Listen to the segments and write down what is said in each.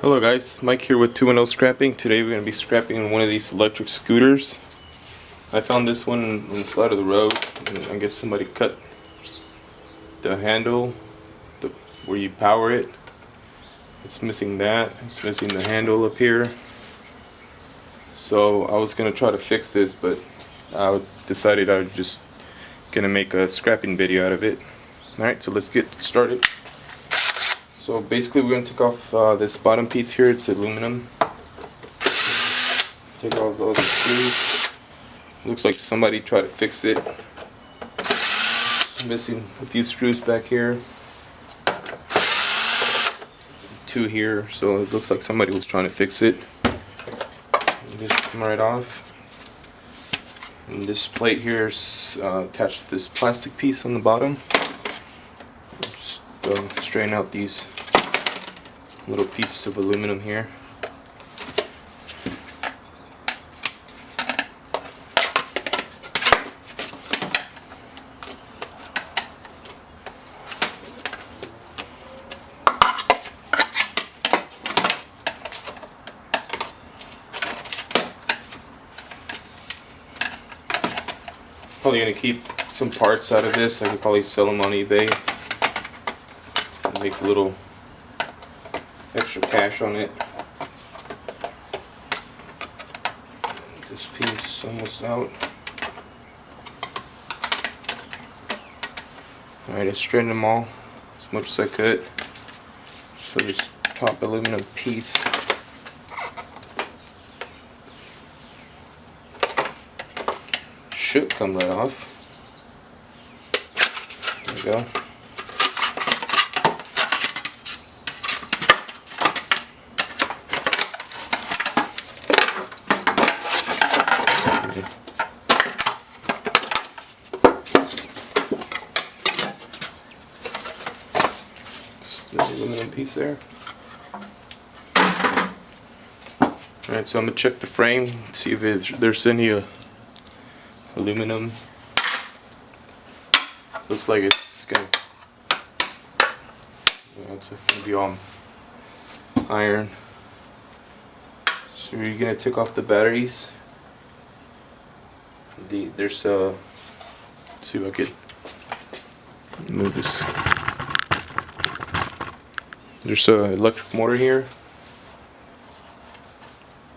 Hello guys, Mike here with 210 Scrapping. Today we're going to be scrapping one of these electric scooters. I found this one on the side of the road, and I guess somebody cut the handle where you power it. It's missing that. It's missing the handle up here. So I was going to try to fix this, but I decided I was just going to make a scrapping video out of it. Alright, so let's get started. So basically we're going to take off this bottom piece here. It's aluminum. Take off the other screws. Looks like somebody tried to fix it. It's missing a few screws back here. Two here, so it looks like somebody was trying to fix it. Just come right off. And this plate here is attached to this plastic piece on the bottom. Just straighten out these little pieces of aluminum here. Probably gonna keep some parts out of this. I could probably sell them on eBay and make a little extra cash on it. This piece almost out. Alright, I straightened them all as much as I could. So this top aluminum piece should come right off. There we go. Just the aluminum piece there. Alright, so I'm going to check the frame, see if there's any aluminum. Looks like it's gonna, it's gonna be all iron. So you're gonna take off the batteries. There's let's see if I could move this. There's a electric motor here.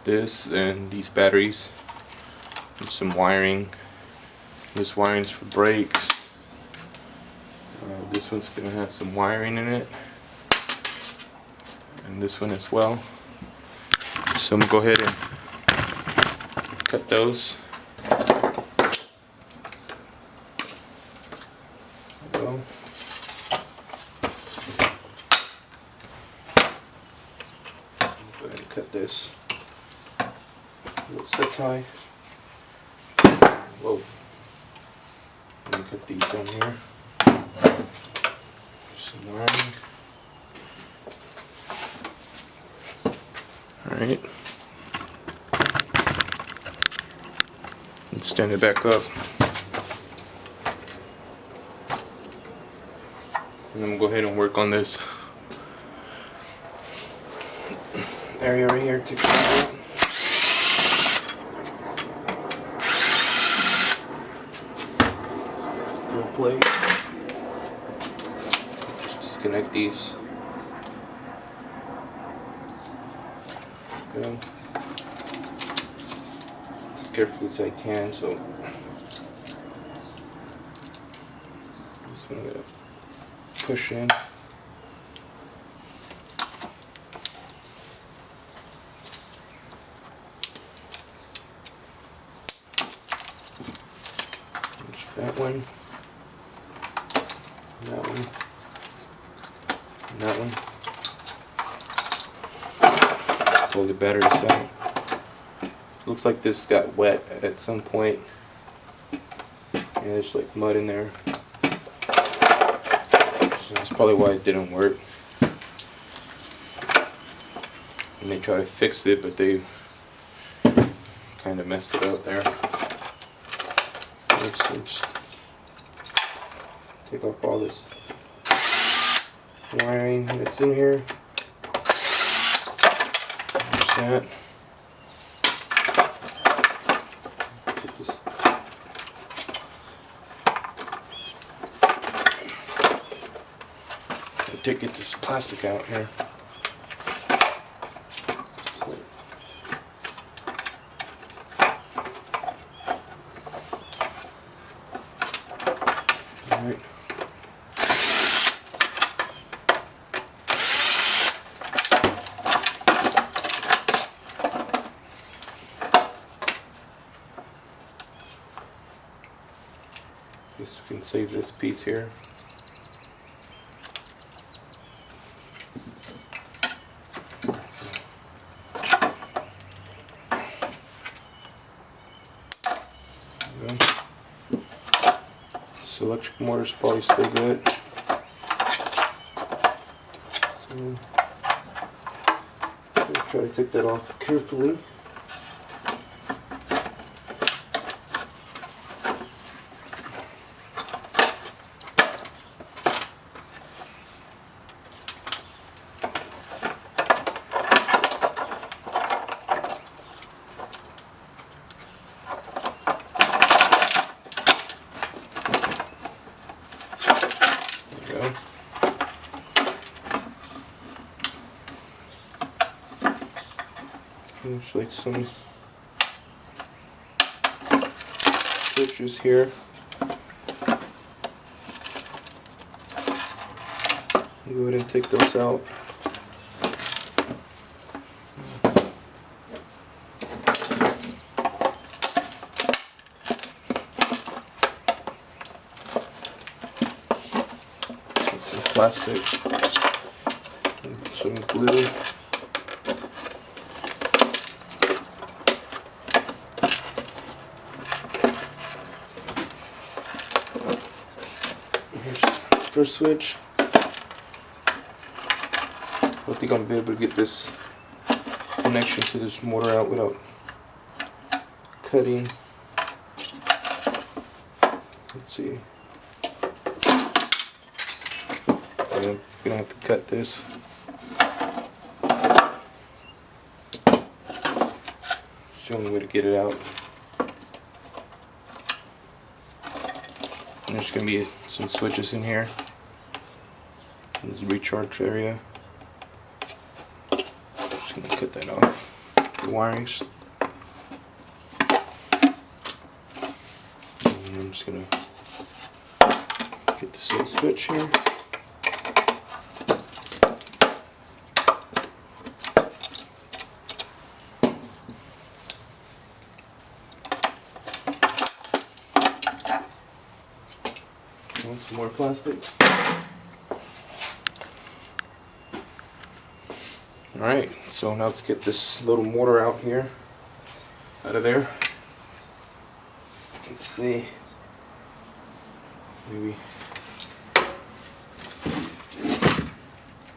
This and these batteries. And some wiring. This wiring's for brakes. This one's gonna have some wiring in it, and this one as well. So I'm gonna go ahead and cut those. There we go. Go ahead and cut this. A little set tie. Whoa. Let me cut these down here. Some wiring. Alright. Let's stand it back up. And I'm gonna go ahead and work on this area right here. Take it out. Plate. Just disconnect these. Okay. As carefully as I can. So just gonna push in. Push that one. That one, and that one. Pull the batteries out. Looks like this got wet at some point. Yeah, there's like mud in there. So that's probably why it didn't work. And they tried to fix it, but they kind of messed it up there. Let's take off all this wiring that's in here. that. Get this. Get this plastic out here. Just like, all right. Guess we can save this piece here. This electric motor is probably still good. So I'll try to take that off carefully. There's like some switches here. Go ahead and take those out. Take some plastic, some glue. First switch. I think I'm be able to get this connection to this motor out without cutting. Let's see. I'm gonna have to cut this. It's the only way to get it out. And there's gonna be some switches in here. There's a recharge area. Just gonna cut that off. The wirings. And I'm just gonna get this little switch here. Some more plastic. Alright, so now let's get this little motor out here, out of there. Let's see. Maybe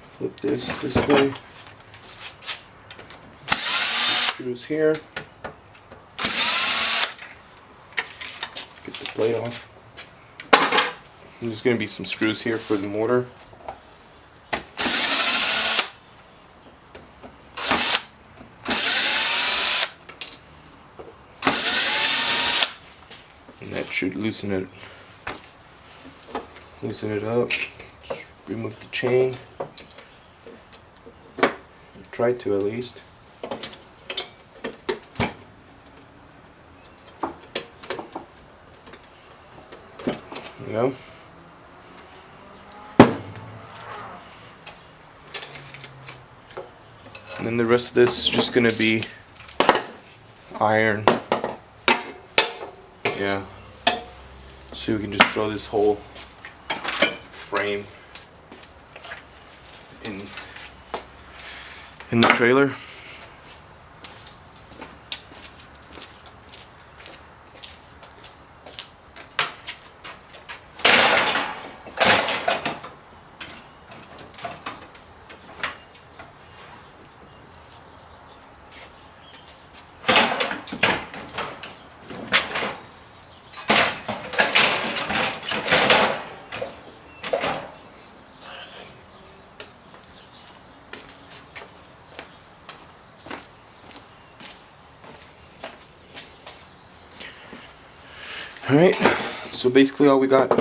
flip this way. Screws here. Get the plate off. There's going to be some screws here for the motor. And that should loosen it up. Just remove the chain. Try to at least. There you go. And then the rest of this is just gonna be iron. Yeah. So we can just throw this whole frame in the trailer. Alright, so basically all we got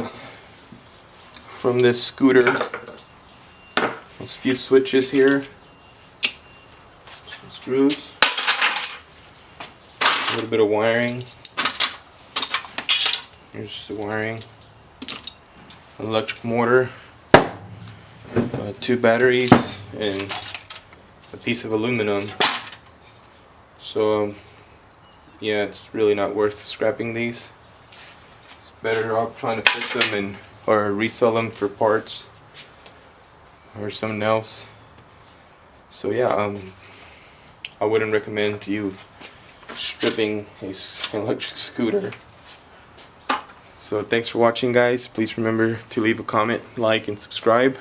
from this scooter was a few switches here, some screws, a little bit of wiring. Here's the wiring, electric motor, 2 batteries, and a piece of aluminum. So yeah, it's really not worth scrapping these. It's better off trying to fix them or resell them for parts or something else. So yeah, I wouldn't recommend you stripping an electric scooter. So thanks for watching, guys. Please remember to leave a comment, like, and subscribe.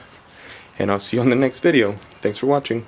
And I'll see you on the next video. Thanks for watching.